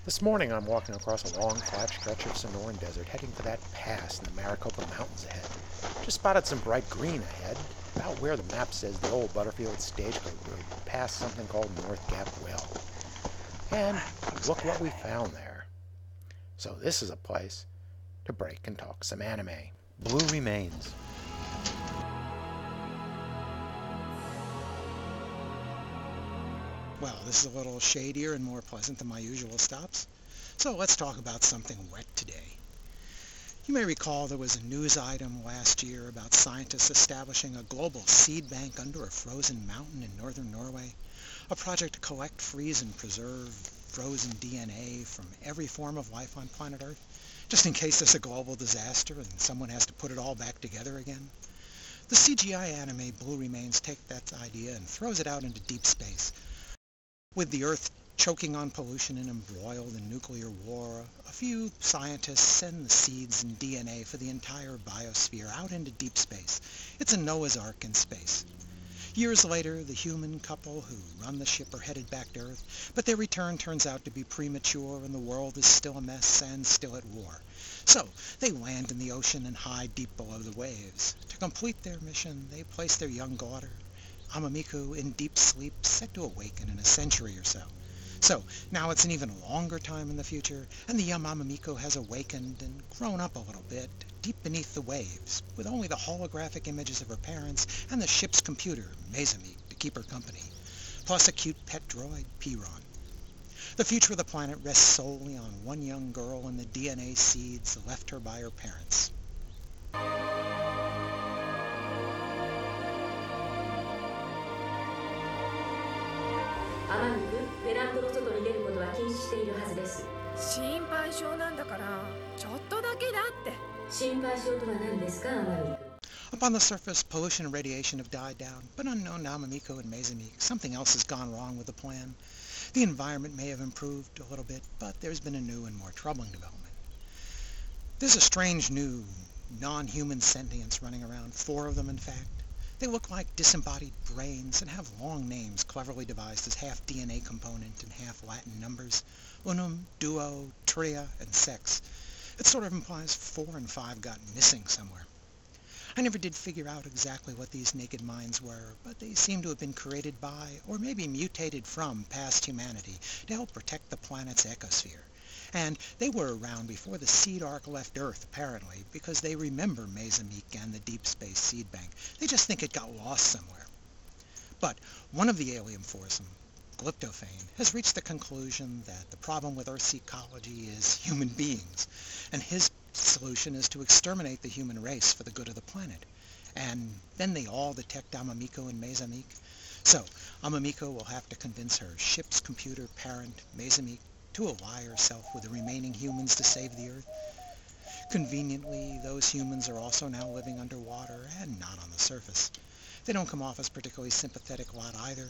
This morning I'm walking across a long flat stretch of Sonoran Desert heading for that pass in the Maricopa Mountains ahead. Just spotted some bright green ahead, about where the map says the old Butterfield stagecoach road past something called North Gap Well. And look what we found there. So this is a place to break and talk some anime. Blue Remains. Well, this is a little shadier and more pleasant than my usual stops. So let's talk about something wet today. You may recall there was a news item last year about scientists establishing a global seed bank under a frozen mountain in northern Norway, a project to collect, freeze, and preserve frozen DNA from every form of life on planet Earth, just in case there's a global disaster and someone has to put it all back together again. The CGI anime Blue Remains take that idea and throws it out into deep space. With the Earth choking on pollution and embroiled in nuclear war, a few scientists send the seeds and DNA for the entire biosphere out into deep space. It's a Noah's Ark in space. Years later, the human couple who run the ship are headed back to Earth, but their return turns out to be premature and the world is still a mess and still at war. So, they land in the ocean and hide deep below the waves. To complete their mission, they place their young daughter, Amamiku, in deep sleep, set to awaken in a century or so. So, now it's an even longer time in the future, and the young Amamiku has awakened and grown up a little bit, deep beneath the waves, with only the holographic images of her parents and the ship's computer, Mezamik, to keep her company, plus a cute pet droid, Piron. The future of the planet rests solely on one young girl and the DNA seeds left her by her parents. あまねくベランダの外に出ることは禁止しているはずです。心配性なんだからちょっとだけだって。心配性とは何ですか、あまねく。 Up on the surface, pollution and radiation have died down, but unknown to Amamiku and Mezamik, something else has gone wrong with the plan. The environment may have improved a little bit, but there's been a new and more troubling development. There's a strange new non-human sentience running around, 4 of them in fact. They look like disembodied brains and have long names cleverly devised as half DNA component and half Latin numbers. Unum, duo, tria, and sex. It sort of implies 4 and 5 got missing somewhere. I never did figure out exactly what these naked minds were, but they seem to have been created by, or maybe mutated from, past humanity to help protect the planet's ecosphere. And they were around before the seed ark left Earth, apparently, because they remember Mezamik and the Deep Space Seed Bank. They just think it got lost somewhere. But one of the alien foursome, Glyptophane, has reached the conclusion that the problem with Earth's ecology is human beings, and his solution is to exterminate the human race for the good of the planet. And then they all detect Amamiku and Mezamik. So, Amamiku will have to convince her ship's computer parent, Mezamik, to ally herself with the remaining humans to save the Earth. Conveniently, those humans are also now living underwater and not on the surface. They don't come off as particularly sympathetic lot either.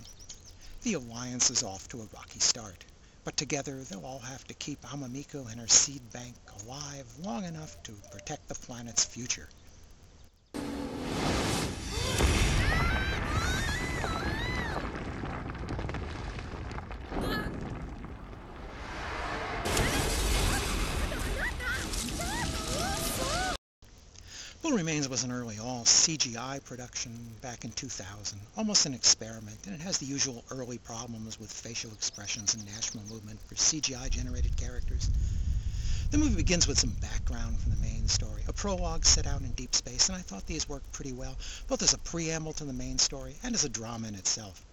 The alliance is off to a rocky start, but together they'll all have to keep Amamiku and her seed bank alive long enough to protect the planet's future. Blue Remains was an early all-CGI production back in 2000, almost an experiment, and it has the usual early problems with facial expressions and national movement for CGI-generated characters. The movie begins with some background from the main story, a prologue set out in deep space, and I thought these worked pretty well, both as a preamble to the main story and as a drama in itself.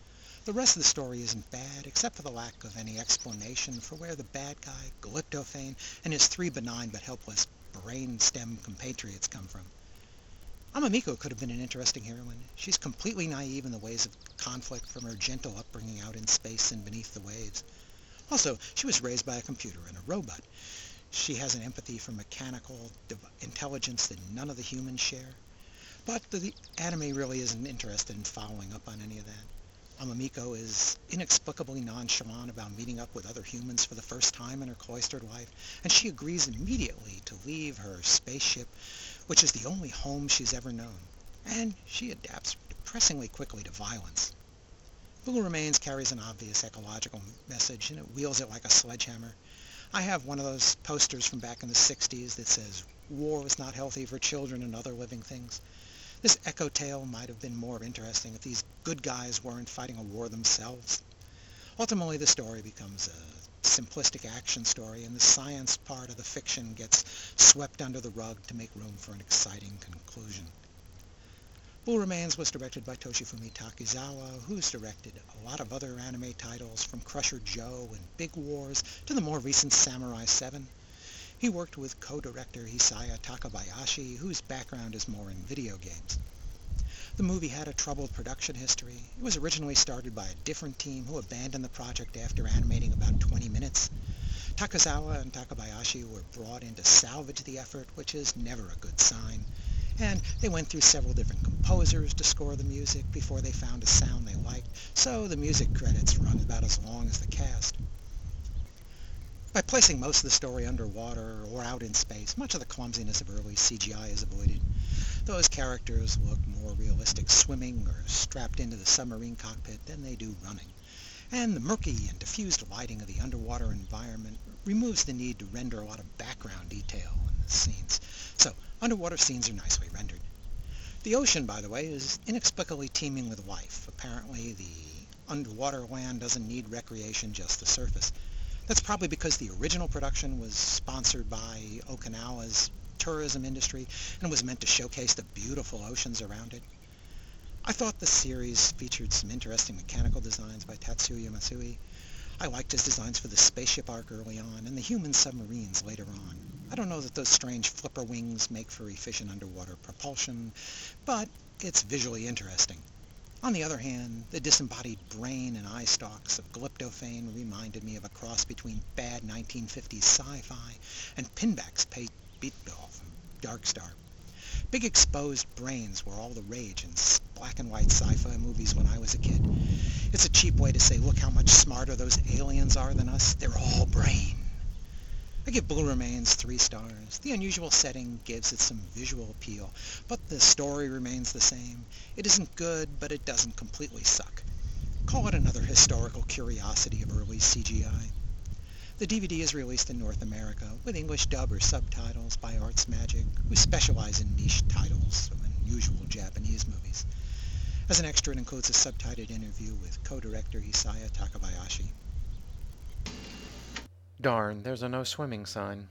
The rest of the story isn't bad, except for the lack of any explanation for where the bad guy, Glyptophane, and his 3 benign but helpless brain-stem compatriots come from. Amamiku could have been an interesting heroine. She's completely naive in the ways of conflict from her gentle upbringing out in space and beneath the waves. Also, she was raised by a computer and a robot. She has an empathy for mechanical intelligence that none of the humans share. But the anime really isn't interested in following up on any of that. Amamiku is inexplicably nonchalant about meeting up with other humans for the first time in her cloistered life, and she agrees immediately to leave her spaceship, which is the only home she's ever known. And she adapts depressingly quickly to violence. Blue Remains carries an obvious ecological message, and it wields it like a sledgehammer. I have one of those posters from back in the 60s that says, "War is not healthy for children and other living things." This echo tale might have been more interesting if these good guys weren't fighting a war themselves. Ultimately, the story becomes a simplistic action story, and the science part of the fiction gets swept under the rug to make room for an exciting conclusion. Blue Remains was directed by Toshifumi Takizawa, who's directed a lot of other anime titles, from Crusher Joe and Big Wars to the more recent Samurai 7. He worked with co-director Hisaya Takabayashi, whose background is more in video games. The movie had a troubled production history. It was originally started by a different team who abandoned the project after animating about 20 minutes. Takazawa and Takabayashi were brought in to salvage the effort, which is never a good sign. And they went through several different composers to score the music before they found a sound they liked, so the music credits run about as long as the cast. By placing most of the story underwater or out in space, much of the clumsiness of early CGI is avoided. Those characters look more realistic swimming or strapped into the submarine cockpit than they do running. And the murky and diffused lighting of the underwater environment removes the need to render a lot of background detail in the scenes. So, underwater scenes are nicely rendered. The ocean, by the way, is inexplicably teeming with life. Apparently, the underwater land doesn't need recreation, just the surface. That's probably because the original production was sponsored by Okinawa's tourism industry and was meant to showcase the beautiful oceans around it. I thought the series featured some interesting mechanical designs by Tatsuya Matsui. I liked his designs for the spaceship arc early on and the human submarines later on. I don't know that those strange flipper wings make for efficient underwater propulsion, but it's visually interesting. On the other hand, the disembodied brain and eye stalks of Glyptophane reminded me of a cross between bad 1950s sci-fi and Pinback's Beatdoll from Darkstar. Big exposed brains were all the rage in black and white sci-fi movies when I was a kid. It's a cheap way to say, look how much smarter those aliens are than us. They're all brain. I give Blue Remains 3 stars. The unusual setting gives it some visual appeal, but the story remains the same. It isn't good, but it doesn't completely suck. Call it another historical curiosity of early CGI. The DVD is released in North America with English dub or subtitles by Arts Magic, who specialize in niche titles of unusual Japanese movies. As an extra, it includes a subtitled interview with co-director Hisaya Takabayashi. Darn, there's a no swimming sign.